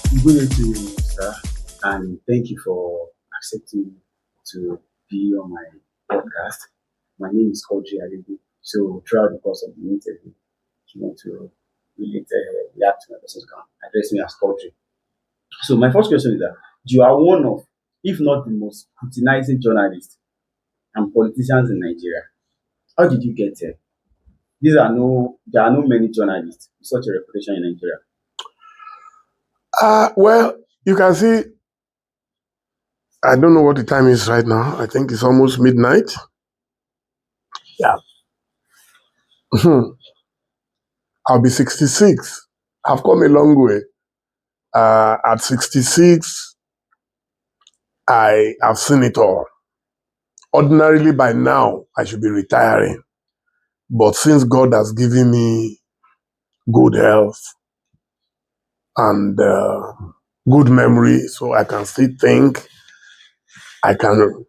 Good evening to you, sir, and thank you for accepting to be on my podcast. My name is Quadri Adegun. So throughout the course of the interview, if you want to react to my person's account, address me as Quadri. So my first question is that you are one of, if not the most scrutinizing journalists and politicians in Nigeria. How did you get here? There are no many journalists with such a reputation in Nigeria. Well, you can see, I don't know what the time is right now. I think it's almost midnight. Yeah. I'll be 66. I've come a long way. At 66, I have seen it all. Ordinarily, by now, I should be retiring. But since God has given me good health and good memory, so I can still think, I can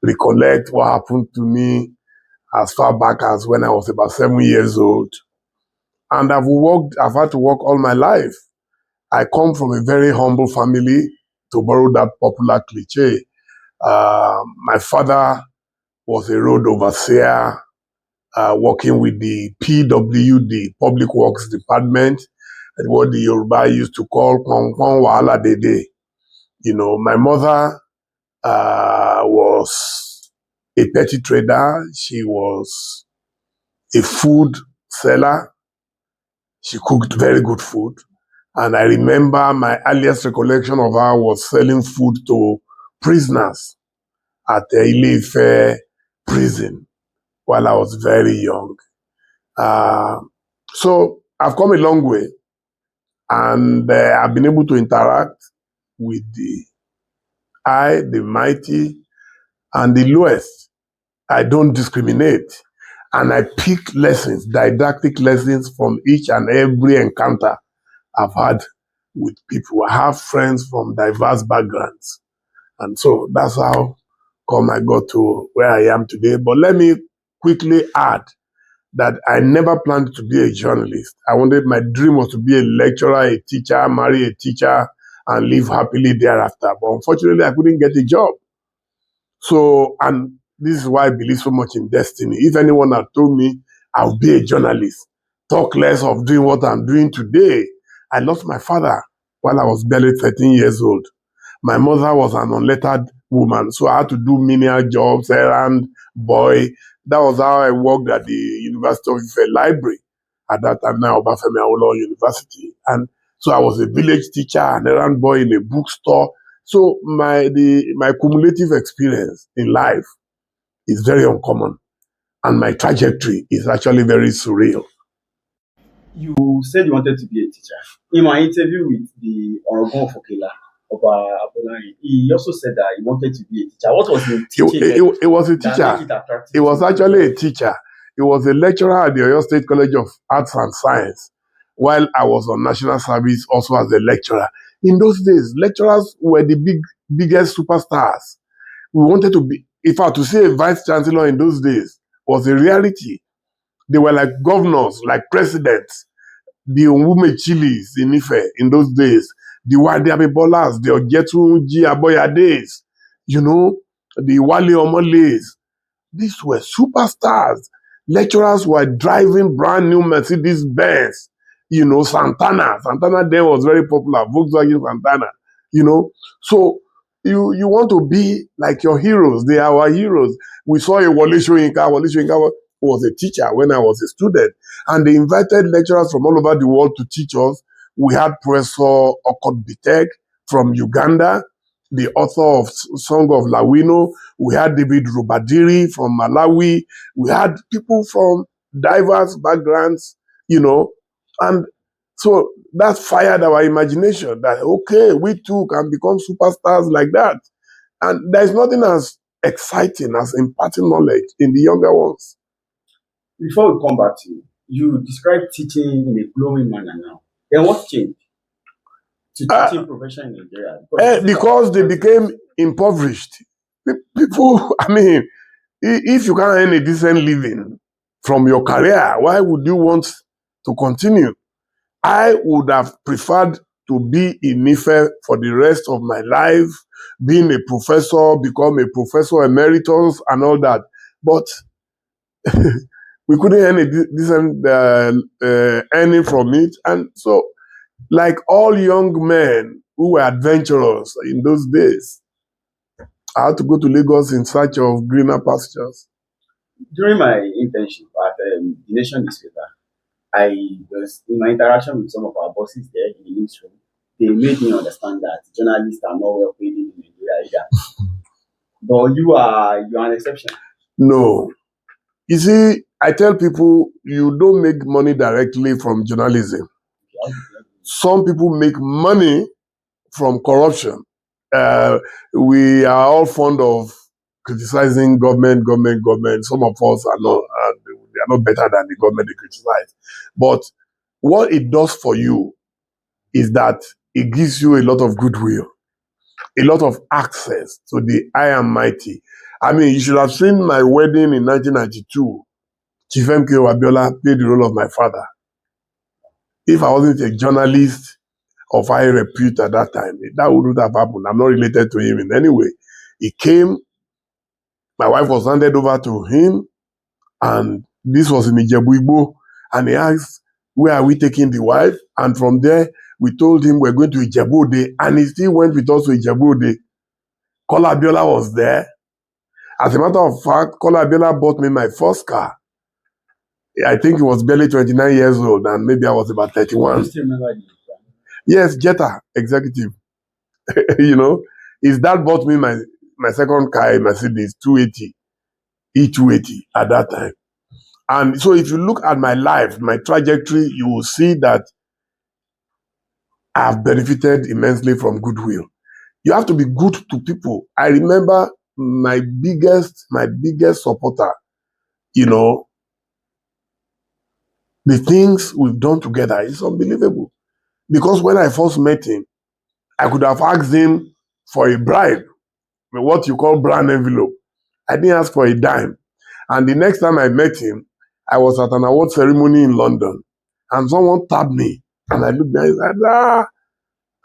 recollect what happened to me as far back as when I was about 7 years old. And I've had to work all my life. I come from a very humble family, to borrow that popular cliche. My father was a road overseer, working with the PWD, Public Works Department, what the Yoruba used to call Kwan Kwan Wahala Dede. My mother was a petty trader. She was a food seller. She cooked very good food. And I remember my earliest recollection of her was selling food to prisoners at the Ile-Ife prison while I was very young. So I've come a long way, and I've been able to interact with the high, the mighty, and the lowest. I don't discriminate. And I pick lessons, didactic lessons from each and every encounter I've had with people. I have friends from diverse backgrounds. And so that's how come I got to where I am today. But let me quickly add that I never planned to be a journalist. My dream was to be a lecturer, a teacher, marry a teacher, and live happily thereafter. But unfortunately, I couldn't get a job. So, and this is why I believe so much in destiny. If anyone had told me I'll be a journalist, talk less of doing what I'm doing today. I lost my father while I was barely 13 years old. My mother was an unlettered woman, so I had to do menial jobs, errand boy. That was how I worked at the University of Ife Library at that time, now Obafemi Awolowo University. And so I was a village teacher, an errand boy in a bookstore. So my cumulative experience in life is very uncommon, and my trajectory is actually very surreal. You said you wanted to be a teacher. In my interview with the Orogun Fokela, Oba Abolari, he also said that he wanted to be a teacher. What was the teaching It was a that teacher. make it attractive? It was actually a teacher. He was a lecturer at the Oyo State College of Arts and Science, while I was on national service also as a lecturer. In those days, lecturers were the biggest superstars. We wanted to be, in fact, to see a vice chancellor in those days was a reality. They were like governors, like presidents, the Onwume Chilis in Ife in those days, the Wade Bolas, the Ojetunji Aboyades, the Wale Omoles. These were superstars. Lecturers were driving brand new Mercedes Benz, Santana. Santana then was very popular, Volkswagen Santana, So you want to be like your heroes. They are our heroes. We saw a Wole Soyinka. Wole Soyinka was a teacher when I was a student. And they invited lecturers from all over the world to teach us. We had Professor Okot Bitek from Uganda, the author of Song of Lawino. We had David Rubadiri from Malawi. We had people from diverse backgrounds, and so that fired our imagination that, okay, we too can become superstars like that. And there's nothing as exciting as imparting knowledge in the younger ones. Before we come back to you, you described teaching in a glowing manner now. Then what changed to teaching profession in Nigeria? Because they became impoverished. People, I mean, if you can't earn a decent living from your career, why would you want to continue? I would have preferred to be in Ife for the rest of my life, being a professor, become a professor emeritus and all that. But we couldn't earn a decent earning from it. And so, like all young men who were adventurous in those days, I had to go to Lagos in search of greener pastures. During my internship at the Nation newspaper, I was in my interaction with some of our bosses there in the newsroom. They made me understand that journalists are not well paid in Nigeria either. But you are an exception. No. You see, I tell people you don't make money directly from journalism. Some people make money from corruption. We are all fond of criticizing government. Some of us are not, they are not better than the government they criticize. But what it does for you is that it gives you a lot of goodwill, a lot of access to the I am mighty. I mean, you should have seen my wedding in 1992. Chief M.K. Abiola played the role of my father. If I wasn't a journalist of high repute at that time, that wouldn't have happened. I'm not related to him in any way. He came, my wife was handed over to him, and this was in Ijebu-Igbo, and he asked, where are we taking the wife? And from there, we told him we're going to Ijebu-Ode, and he still went with us to Ijebu-Ode. Kola Abiola was there. As a matter of fact, Kola Abiola bought me my first car. I think he was barely 29 years old, and maybe I was about 31. I still remember the Yes, Jetta, executive. You know, his dad bought me my second car, a Mercedes 280, E280 at that time. And so if you look at my life, my trajectory, you will see that I've benefited immensely from goodwill. You have to be good to people. I remember my biggest supporter, you know, the things we've done together is unbelievable. Because when I first met him, I could have asked him for a bribe, what you call brand envelope. I didn't ask for a dime. And the next time I met him, I was at an award ceremony in London, and someone tapped me, and I looked at him and said,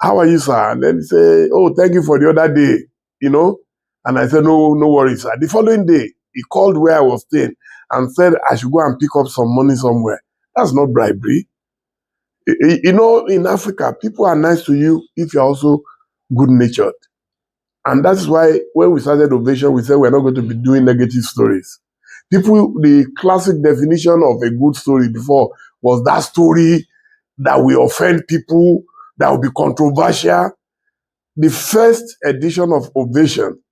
how are you, sir? And then he said, oh, thank you for the other day, you know. And I said, no worries, sir. The following day, he called where I was staying and said I should go and pick up some money somewhere. That's not bribery. You know, in Africa, people are nice to you if you're also good-natured. And that's why when we started Ovation, we said we're not going to be doing negative stories. People, the classic definition of a good story before was that story that will offend people, that will be controversial. The first edition of Ovation,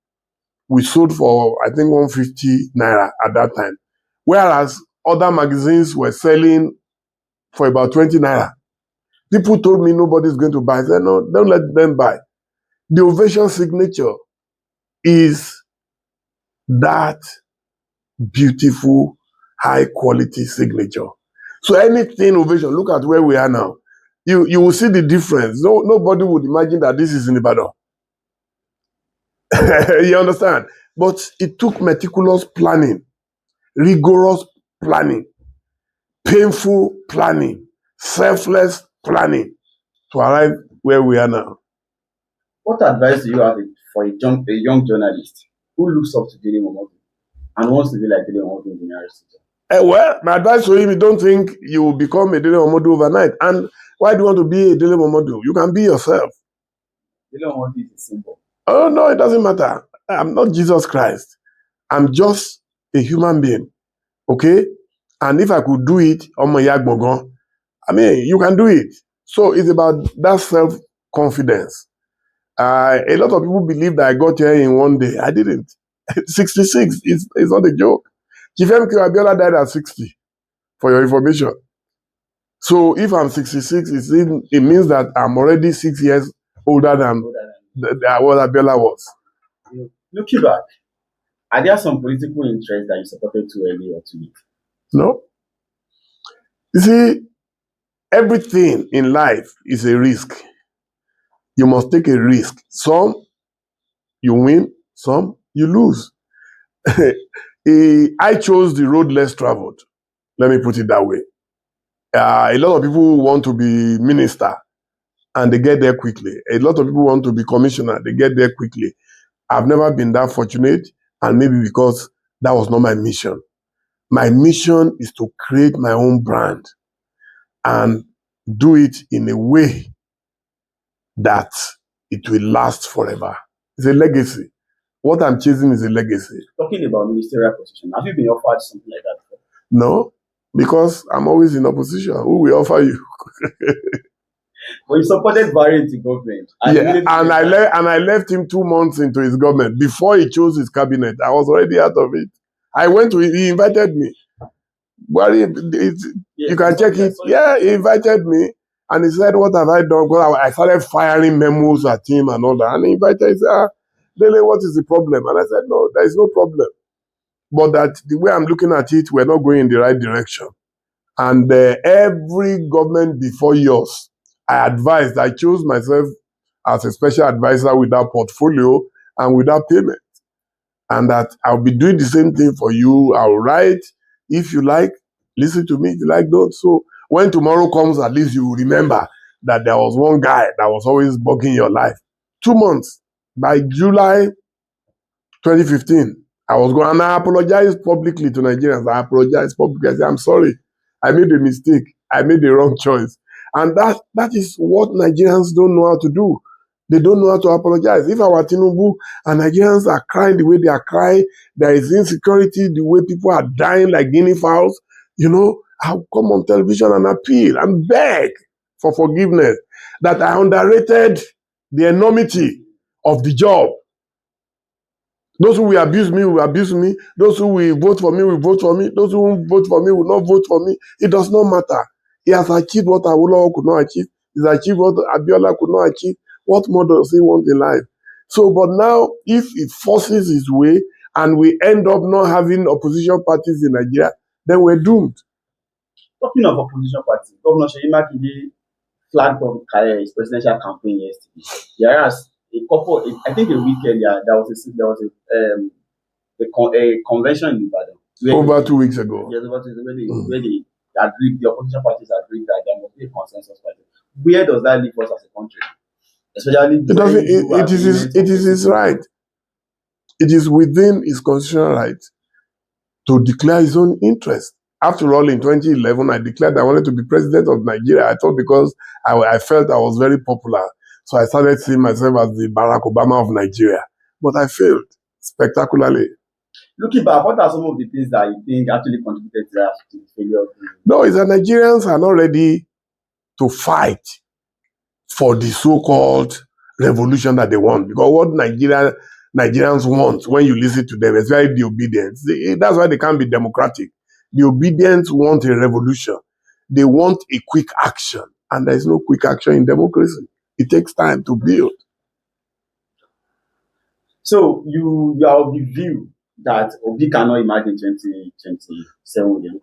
we sold for, I think, 150 naira at that time. Whereas other magazines were selling for about 20 naira. People told me nobody's going to buy. I said, no, don't let them buy. The Ovation signature is that beautiful, high-quality signature. So anything Ovation, look at where we are now. You will see the difference. Nobody would imagine that this is in Ibadan. You understand? But it took meticulous planning, rigorous planning, painful planning, selfless planning to arrive where we are now. What advice do you have for a young journalist who looks up to Dele Momodu and wants to be like Dele Momodu in the nearest future? Well, my advice to him is don't think you will become a Dele Momodu overnight. And why do you want to be a Dele Momodu? You can be yourself. Dele Momodu is a symbol. Oh, no, it doesn't matter. I'm not Jesus Christ. I'm just a human being. Okay? And if I could do it, I mean, you can do it. So it's about that self-confidence. A lot of people believe that I got here in one day. I didn't. 66 is not a joke. Chief M.K. Abiola died at 60, for your information. So if I'm 66, it means that I'm already 6 years older than what Abiola was. Looking back, are there some political interests that you supported too early or too late? No. You see, everything in life is a risk. You must take a risk. Some you win, some you lose. I chose the road less traveled. Let me put it that way. A lot of people want to be minister, and they get there quickly. A lot of people want to be commissioner, they get there quickly. I've never been that fortunate, and maybe because that was not my mission. My mission is to create my own brand and do it in a way that it will last forever. It's a legacy. What I'm chasing is a legacy. Talking about ministerial position, have you been offered something like that before? No, because I'm always in opposition. Who will offer you? But you supported Barry into government. Yeah, and I left him 2 months into his government. Before he chose his cabinet, I was already out of it. I went to, he invited me. Barry, you can check it. Yeah, he invited me. And he said, what have I done? Well, I started firing memos at him and all that. And he invited, he said, Dele, what is the problem? And I said, no, there is no problem. But that the way I'm looking at it, we're not going in the right direction. And every government before yours, I advised, I chose myself as a special advisor without portfolio and without payment. And that I'll be doing the same thing for you. I'll write. If you like, listen to me. If you like, don't. So when tomorrow comes, at least you will remember that there was one guy that was always bugging your life. 2 months. By July 2015, I was going, and I apologized publicly to Nigerians. I apologized publicly. I said, I'm sorry. I made a mistake. I made the wrong choice. And that is what Nigerians don't know how to do. They don't know how to apologize. If our Tinubu and Nigerians are crying the way they are crying, there is insecurity, the way people are dying like guinea fowls, I'll come on television and appeal and beg for forgiveness that I underrated the enormity of the job. Those who will abuse me will abuse me. Those who will vote for me will vote for me. Those who won't vote for me will not vote for me. It does not matter. He has achieved what Awolowo could not achieve. He's achieved what Abiola could not achieve. What more does he want in life? So, but now, if it forces his way and we end up not having opposition parties in Nigeria, then we're doomed. Talking of opposition parties, Governor Seyi Makinde flagged off his presidential campaign yesterday. Whereas I think a week earlier, there was a convention in Ibadan. Over 2 weeks ago. Yes, where they agreed, the opposition parties agreed that there must be a consensus party. Where does that leave us as a country? Especially it is his right. It is within his constitutional right to declare his own interest. After all, in 2011, I declared I wanted to be president of Nigeria. I thought because I felt I was very popular. So I started seeing myself as the Barack Obama of Nigeria. But I failed spectacularly. Looking back, what are some of the things that you think actually contributed to the failure? No, it's that Nigerians are not ready to fight for the so-called revolution that they want. Because what Nigerians want, when you listen to them, especially the Obedients, that's why they can't be democratic. The Obedients want a revolution. They want a quick action. And there is no quick action in democracy. It takes time to build. So you are of the view that Obi cannot imagine 2027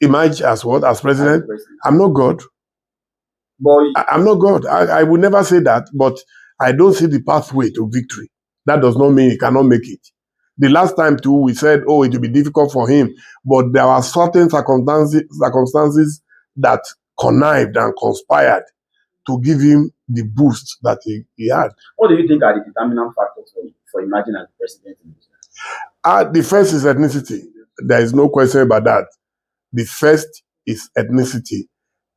emerge as what? As president? I'm not God. But I'm not God. I would never say that, but I don't see the pathway to victory. That does not mean he cannot make it. The last time too, we said, it will be difficult for him, but there are certain circumstances that connived and conspired to give him the boost that he had. What do you think are the determinant factors for emerging as president? The first is ethnicity. There is no question about that. The first is ethnicity.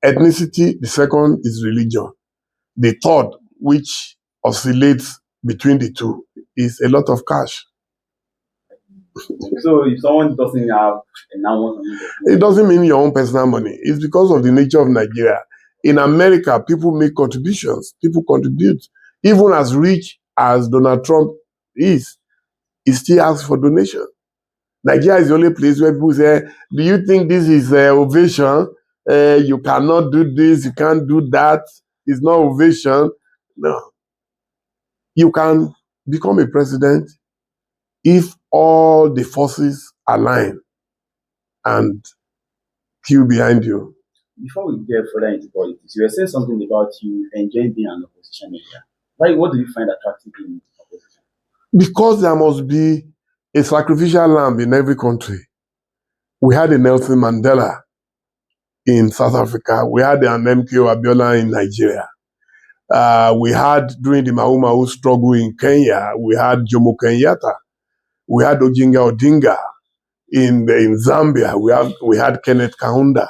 Ethnicity, the second is religion. The third, which oscillates between the two, is a lot of cash. So if someone doesn't have enough money, it doesn't mean your own personal money. It's because of the nature of Nigeria. In America, people make contributions. People contribute. Even as rich as Donald Trump is, he still asks for donation. Nigeria is the only place where people say, do you think this is ovation? You cannot do this, you can't do that. It's not ovation. No. You can become a president if all the forces align and queue behind you. Before we get further into politics, you were saying something about you enjoying being an opposition leader. Why? What do you find attractive in opposition? Because there must be a sacrificial lamb in every country. We had a Nelson Mandela in South Africa. We had an MKO Abiola in Nigeria. We had during the Mau Mau struggle in Kenya, we had Jomo Kenyatta, we had Ojinga Odinga. In Zambia, we had Kenneth Kaunda.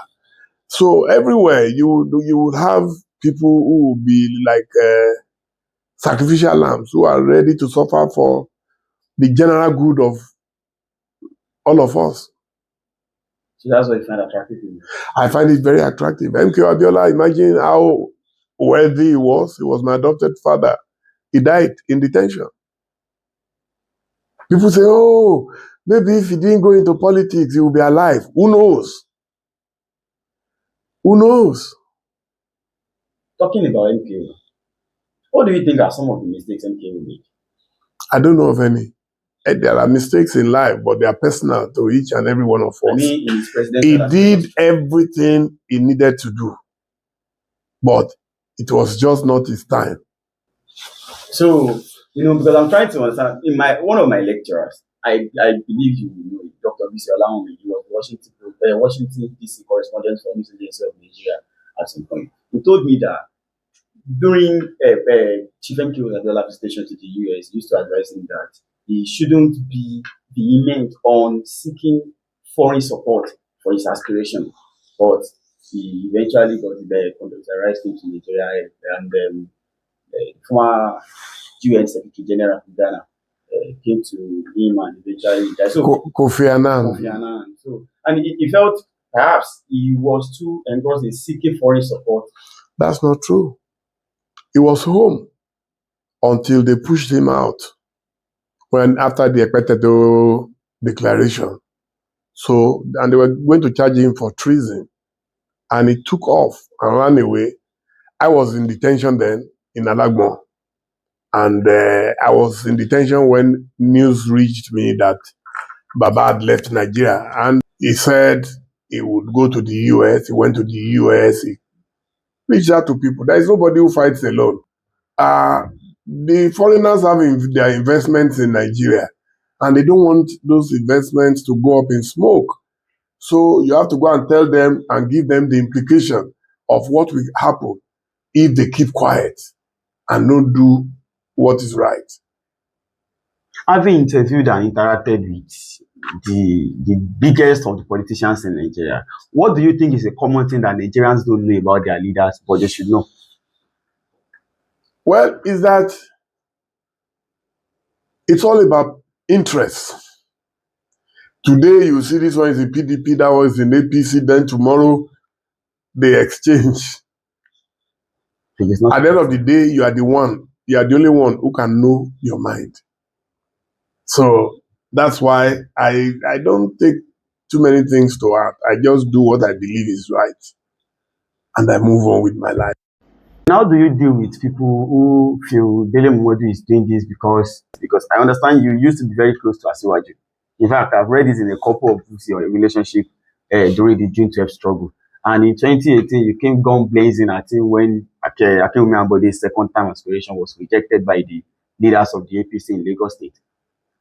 So everywhere you would have people who would be like sacrificial lambs who are ready to suffer for the general good of all of us. So that's what you find attractive in it. I find it very attractive. MK Abiola, imagine how wealthy he was. He was my adopted father. He died in detention. People say, oh, maybe if he didn't go into politics, he would be alive. Who knows? Who knows? Talking about MK, what do you think are some of the mistakes MK will make? I don't know of any. There are mistakes in life, but they are personal to each and every one of us. I mean, in his He presidential did everything he needed to do, but it was just not his time. So, because I'm trying to understand, in one of my lecturers, I believe you know Dr. Bisi Olawumi, he was Washington DC correspondent for News Agency of Nigeria at some point. He told me that during Chief MK Abiola visitation to the US, he used to advise him that he shouldn't be vehement on seeking foreign support for his aspiration, but he eventually got the condoleezed him to Nigeria and former UN Secretary General of Ghana came to him and eventually died. So Kofi Annan. So, and he felt perhaps he was too engrossed in seeking foreign support. That's not true. He was home until they pushed him out after the Ekpetedo declaration. So, and they were going to charge him for treason. And he took off and ran away. I was in detention then in Alagmo. And I was in detention when news reached me that Baba had left Nigeria. And he said he would go to the US. He went to the US. He reached out to people. There is nobody who fights alone. The foreigners have their investments in Nigeria, and they don't want those investments to go up in smoke. So you have to go and tell them and give them the implication of what will happen if they keep quiet and not do what is right. Having interviewed and interacted with the biggest of the politicians in Nigeria, what do you think is a common thing that Nigerians don't know about their leaders, but they should know? Well, is that it's all about interest. Today, you see this one is in PDP, that one is in APC, then tomorrow they exchange. At the end of the day, you are the only one who can know your mind. So that's why I don't take too many things to heart. I just do what I believe is right. And I move on with my life. How do you deal with people who feel Dele Momodu is doing this because I understand you used to be very close to Asiwaju. In fact, I've read this in a couple of books, your relationship during the June 12th struggle. And in 2018, you came gun blazing, I think, when Akinwumi Ambode's second time aspiration was rejected by the leaders of the APC in Lagos State.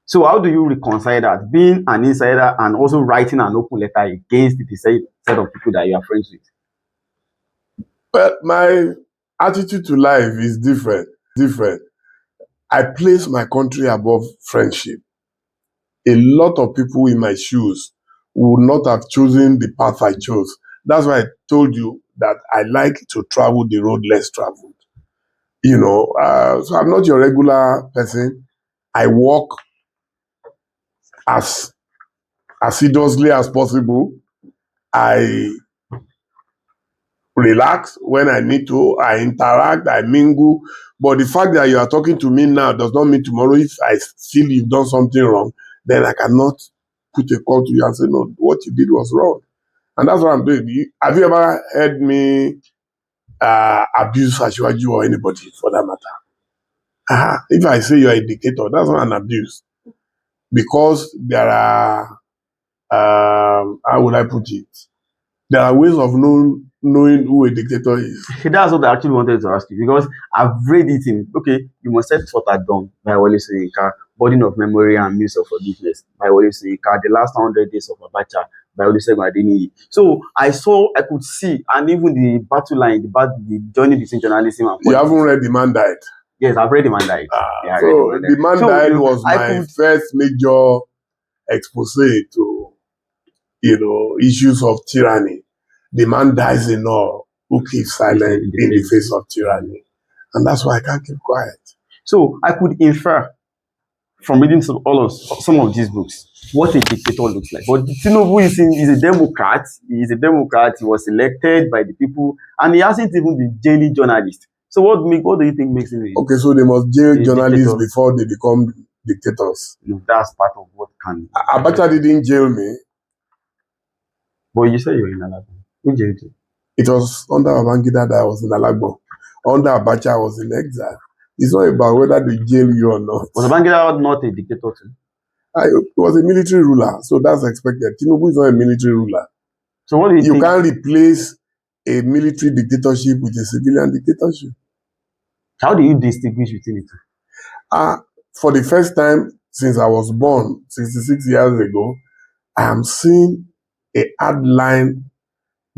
So how do you reconcile that, being an insider and also writing an open letter against the set of people that you are friends with? Well, my attitude to life is different. I place my country above friendship. A lot of people in my shoes would not have chosen the path I chose. That's why I told you that I like to travel the road less traveled. So I'm not your regular person. I walk as assiduously as possible. I relax when I need to. I interact, I mingle. But the fact that you are talking to me now does not mean tomorrow if I feel you've done something wrong, then I cannot put a call to you and say, no, what you did was wrong. And that's what I'm doing. Have you ever heard me abuse Asiwaju or anybody for that matter? If I say you're a dictator, that's not an abuse. Because there are, how would I put it? There are ways of knowing knowing who a dictator is. That's what I actually wanted to ask you because I've read it in you must set what are done by Wole Soyinka, Burden of Memory and Means of Forgiveness by Wole Soyinka, The Last 100 Days of Abacha by Olusegun Adeniyi. So I could see, and even the battle line, the journey between journalism and You politics. haven't read The Man Died? Yes, I've read The Man Died. Yeah, I read So The Man Died was my first major expose to, issues of tyranny. The man dies in all who keeps silent in the face of tyranny. And that's why I can't keep quiet. So I could infer from reading some of these books what a dictator looks like. But Tinubu is a Democrat. He is a Democrat. He was elected by the people, and he hasn't even been jailing journalists. So what do you think makes him okay? So they must jail journalists before they become dictators. No, that's part of what can. Abacha didn't jail me. But you said you were in Alagbo. Who jailed you? It was under Babangida that I was in Alagbo. Under Abacha, I was in exile. It's not about whether they jail you or not. Was Babangida not a dictator too? He was a military ruler, so that's expected. Tinubu is not a military ruler. So what do you think? You can't replace a military dictatorship with a civilian dictatorship. How do you distinguish between the two? For the first time since I was born, 66 years ago, I am seeing a hardline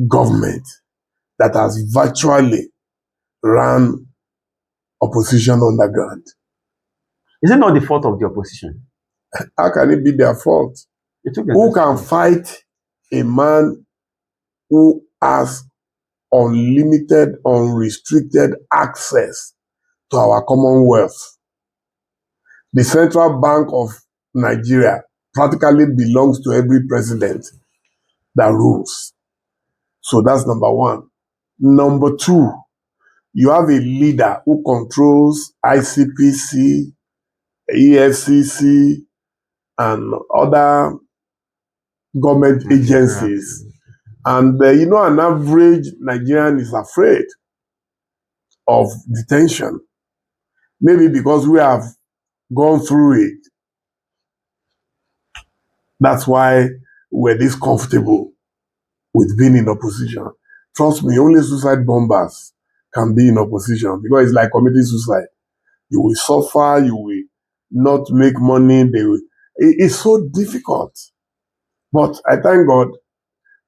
government that has virtually run opposition underground. Is it not the fault of the opposition? How can it be their fault? Who can fight a man who has unlimited, unrestricted access to our commonwealth? The Central Bank of Nigeria practically belongs to every president that rules. So that's number one. Number two, you have a leader who controls ICPC, EFCC, and other government agencies. And an average Nigerian is afraid of detention. Maybe because we have gone through it. That's why we're this comfortable with being in opposition. Trust me, only suicide bombers can be in opposition because it's like committing suicide. You will suffer, you will not make money. It's so difficult. But I thank God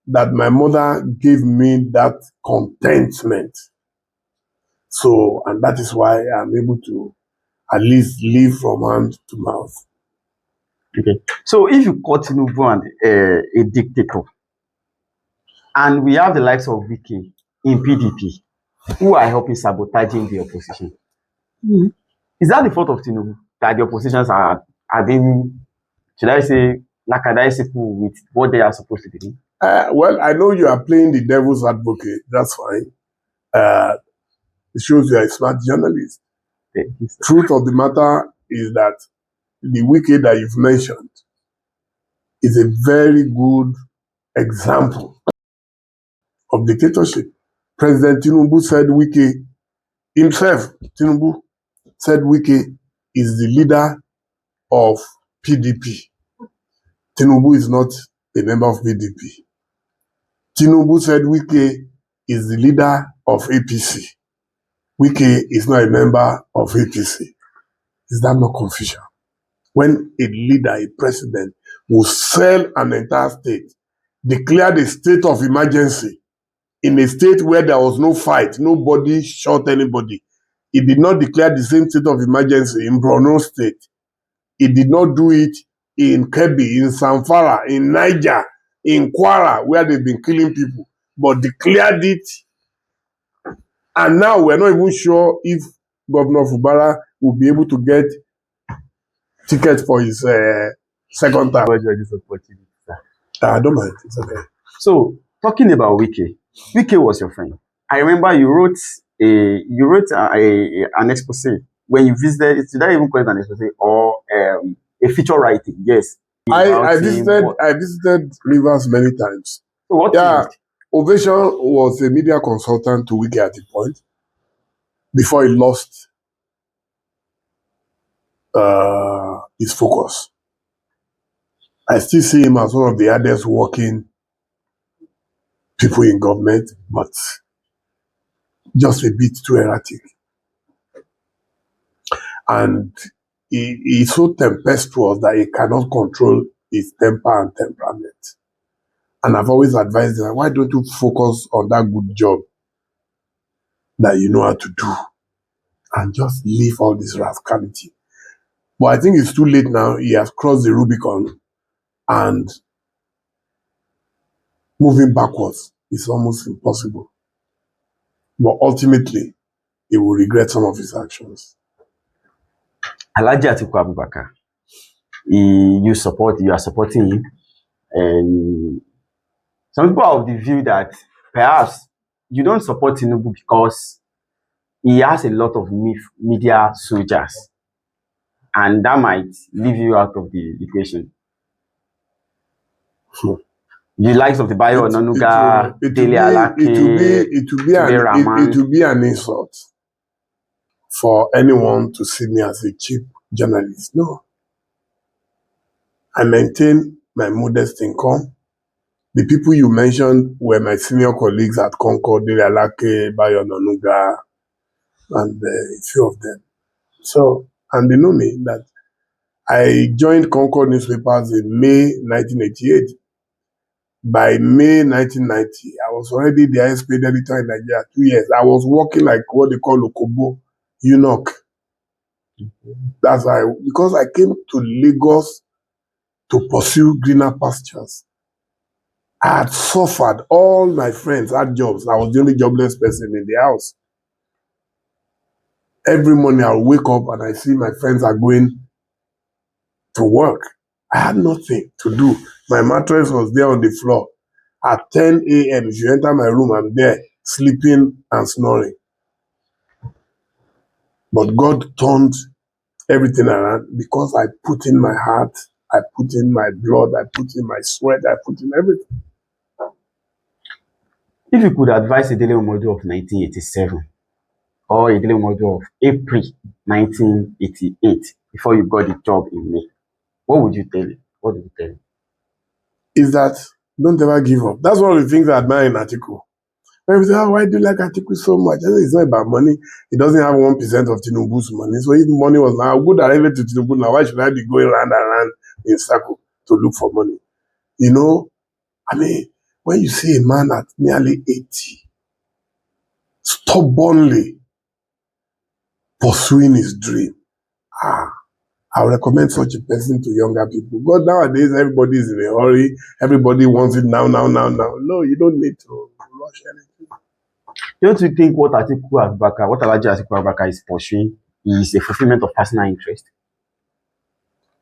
that my mother gave me that contentment. So, and that is why I'm able to at least live from hand to mouth. Okay. So if you call Tinubu a dictator, and we have the likes of Wike in PDP, who are helping sabotaging the opposition, is that the fault of Tinubu that the oppositions are being, should I say, lackadaisical with what they are supposed to be doing? Well, I know you are playing the devil's advocate. That's fine. It shows you are a smart journalist. Truth of the matter is that the Wike that you've mentioned is a very good example of dictatorship. President Tinubu said Wike himself, Tinubu said Wike is the leader of PDP. Tinubu is not a member of PDP. Tinubu said Wike is the leader of APC. Wike is not a member of APC. Is that not confusion? When a leader, a president, will sell an entire state, declare the state of emergency in a state where there was no fight, nobody shot anybody. He did not declare the same state of emergency in Borno State. He did not do it in Kebbi, in Zamfara, in Niger, in Kwara, where they've been killing people, but declared it. And now we're not even sure if Governor Fubara will be able to get tickets for his second term. I don't mind. It's okay. So, talking about Wike was your friend. I remember you wrote an expose when you visited. Did I even call it an expose or a feature writing? Yes. I visited Rivers many times. So what? Yeah, Ovation was a media consultant to Wike at the point before he lost his focus. I still see him as one of the hardest working people in government, but just a bit too erratic. And he's so tempestuous that he cannot control his temper and temperament. And I've always advised him, why don't you focus on that good job that you know how to do and just leave all this rascality? But I think it's too late now. He has crossed the Rubicon, and moving backwards is almost impossible. But ultimately, he will regret some of his actions. Alhaji Atiku Abubakar, you are supporting him, and some people are of the view that perhaps you don't support Tinubu because he has a lot of media soldiers, and that might leave you out of the equation. The likes of the Bayo Onanuga, Dele Alake, it will be an insult for anyone to see me as a cheap journalist. No. I maintain my modest income. The people you mentioned were my senior colleagues at Concord, Dele Alake, Bayo Onanuga, and a few of them. So, and they know me that I joined Concord newspapers in May 1988. By May 1990, I was already the highest paid editor in Nigeria, 2 years. I was working like what they call Okobo, eunuch. That's why, because I came to Lagos to pursue greener pastures. I had suffered. All my friends had jobs. I was the only jobless person in the house. Every morning I'll wake up and I see my friends are going to work. I had nothing to do. My mattress was there on the floor. At 10 a.m., if you enter my room, I'm there, sleeping and snoring. But God turned everything around because I put in my heart, I put in my blood, I put in my sweat, I put in everything. If you could advise a Dele Momodu of 1987 or a Dele Momodu of April 1988 before you got the job in May, what would you tell him? What would you tell him? Is that don't ever give up. That's one of the things I admire in Atiku. When people say, oh, why do you like Atiku so much? I say, it's not about money. He doesn't have 1% of Tinubu's money. So if money was now good directly to Tinubu, now why should I be going round and round in circle to look for money? You know, I mean, when you see a man at nearly 80, stubbornly pursuing his dream, I would recommend such a person to younger people. God, nowadays, everybody is in a hurry. Everybody wants it now. No, you don't need to rush anything. Don't you think what Alhaji Atiku Abubakar is pursuing is a fulfillment of personal interest?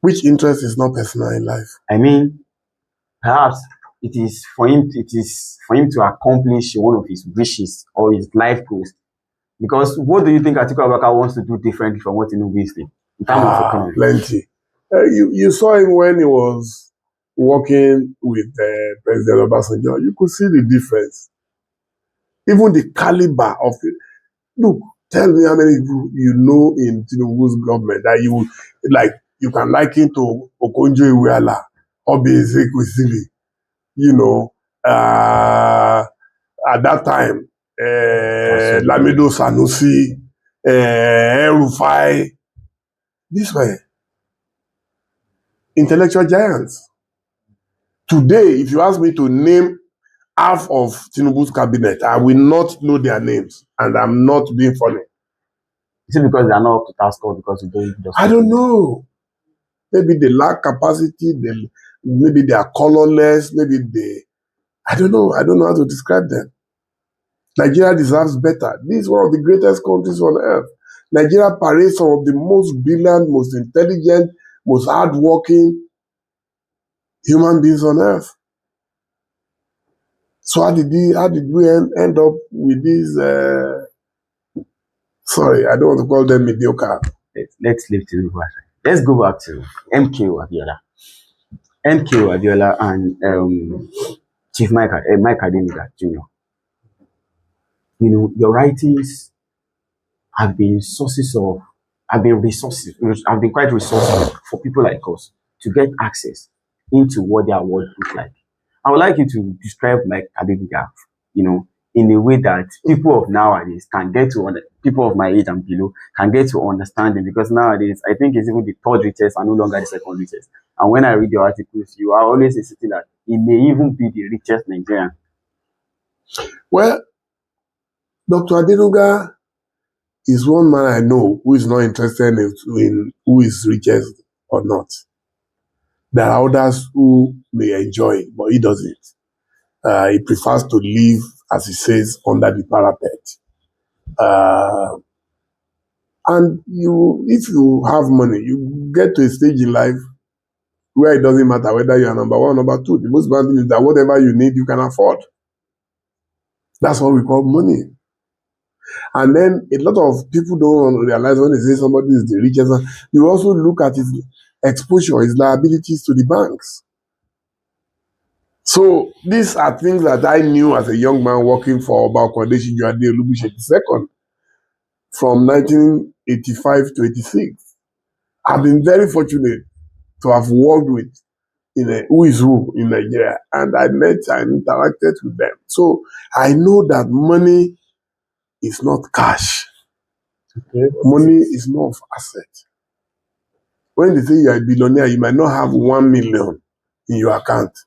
Which interest is not personal in life? I mean, perhaps it is for him to accomplish one of his wishes or his life goals. Because what do you think Atiku Abubakar wants to do differently from what Tinubu is doing? Plenty. You saw him when he was working with President Obasanjo. You could see the difference. Even the caliber of it. Look, tell me how many people you know in Tinubu's government that you can liken to Okonjo-Iweala, Obi Ezekwesili, you know, at that time, Lamido Sanusi, El-Rufai. These were intellectual giants. Today, if you ask me to name half of Tinubu's cabinet, I will not know their names, and I'm not being funny. Is it because they are not up to task or because they don't? I don't know. Maybe they lack capacity. Maybe they are colorless. I don't know. I don't know how to describe them. Nigeria deserves better. This is one of the greatest countries on earth. Nigeria parades some of the most brilliant, most intelligent, most hardworking human beings on earth. So how did we end up with these? Sorry, I don't want to call them mediocre. Let's leave Tinubu aside. Let's go back to MKO Abiola. MKO Abiola and Chief Mike Adeniga Jr. You know, your writings have been quite resourceful for people like us to get access into what their world looks like. I would like you to describe like Adenuga, in a way that people of nowadays can get to people of my age and below can get to understand it, because nowadays I think it's even the third richest and no longer the second richest. And when I read your articles, you are always insisting that it may even be the richest Nigerian. Well, Dr. Adenuga is one man I know who is not interested in who is richest or not. There are others who may enjoy it, but he doesn't. He prefers to live, as he says, under the parapet. Uh, and if you have money, you get to a stage in life where it doesn't matter whether you are number one or number two. The most important thing is that whatever you need, you can afford. That's what we call money. And then a lot of people don't realize when they say somebody is the richest, you also look at his exposure, his liabilities to the banks. So these are things that I knew as a young man working for Quadri Adegun II from 1985 to 86. I've been very fortunate to have worked with who is who in Nigeria, and I met and interacted with them. So I know that money is not cash. Okay. Money is more of asset. When they say you are a billionaire, you might not have 1 million in your account.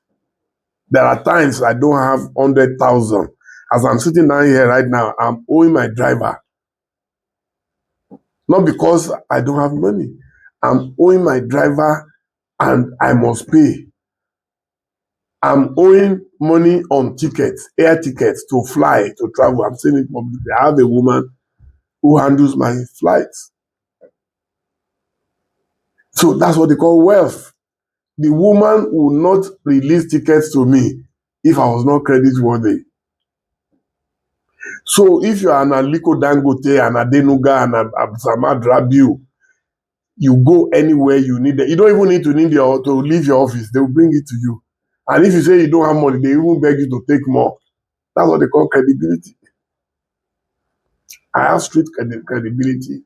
There are times I don't have 100,000. As I'm sitting down here right now, I'm owing my driver. Not because I don't have money. I'm owing my driver and I must pay. I'm owing money on tickets, air tickets to fly, to travel. I'm saying it publicly. I have a woman who handles my flights. So that's what they call wealth. The woman will not release tickets to me if I was not credit worthy. So if you are an Aliko Dangote, an Adenuga, and Samad Rabiu, you go anywhere you need it. You don't even need to leave your office. They will bring it to you. And if you say you don't have money, they even beg you to take more. That's what they call credibility. I have street credibility.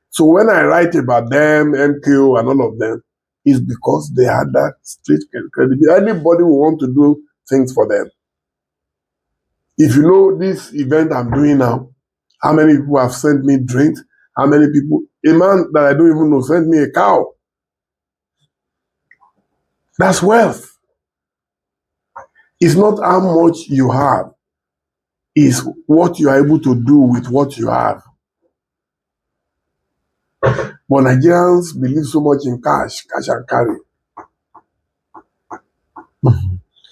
So when I write about them, MKO and all of them, it's because they had that street credibility. Anybody will want to do things for them. If you know this event I'm doing now, how many people have sent me drinks? How many people? A man that I don't even know sent me a cow. That's wealth. It's not how much you have. It's what you are able to do with what you have. But Nigerians believe so much in cash and carry.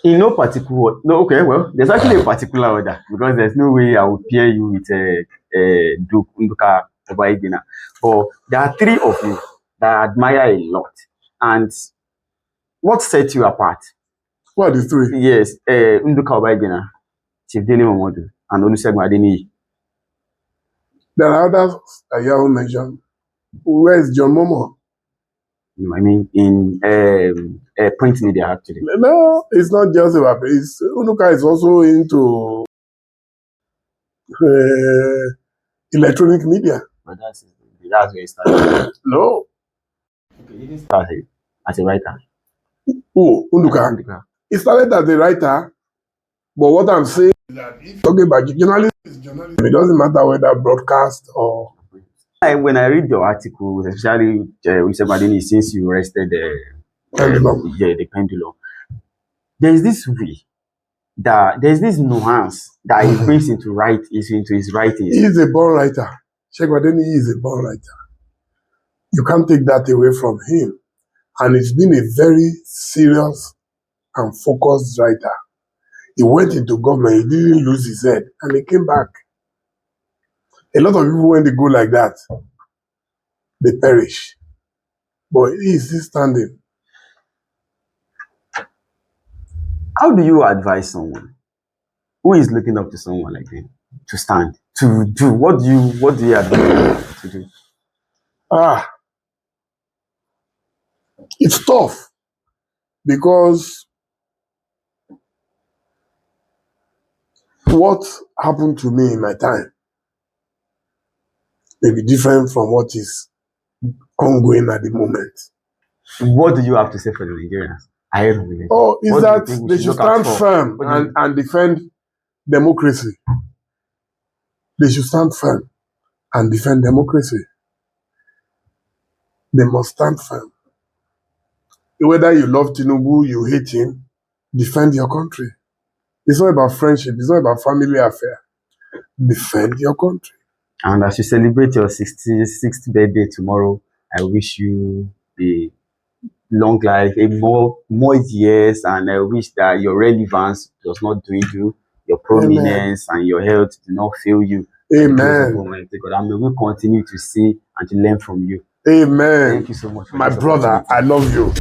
In no particular, no, okay, well, there's actually a particular order, because there's no way I will pair you with Duke Nduka Obaidina. But there are three of you that I admire a lot. And what sets you apart? What are the three? Yes, Nduka Obaidina, Chief Dele Momodu, and Olusegun Adeniyi. There are others I haven't mentioned. Where is John Momo? I mean, in print media, actually. No, it's not just about it. Unuka is also into electronic media. But that's where he started. No. Okay, he didn't start as a writer. Who? Unuka. He started as a writer, but what I'm saying is that if talking about journalism is journalism, it doesn't matter whether broadcast or. When I read your articles, especially Olusegun, since you rested the pendulum, there's this way that there's this nuance that he brings into his writings. He is a born writer. Sheikh is a born writer. You can't take that away from him. And it's been a very serious and focused writer. He went into government, he didn't lose his head, and he came back. A lot of people, when they go like that, they perish. But he is still standing. How do you advise someone who is looking up to someone like him to stand, to do? What do you advise to do? It's tough because what happened to me in my time may be different from what is ongoing at the moment. What do you have to say for the Nigerians? I don't know. Oh, is What do you that think we they should should look out stand for? firm What do you- and defend democracy. They should stand firm and defend democracy. They must stand firm. Whether you love Tinubu, you hate him, defend your country. It's not about friendship. It's not about family affair. Defend your country. And as you celebrate your 66th birthday tomorrow, I wish you a long life, a more years, and I wish that your relevance does not dwindle, your Amen. prominence and your health do not fail you by the grace of Amen. Almighty God. And may we continue to see and to learn from you. Amen. Thank you so much for My this brother, opportunity. I love you.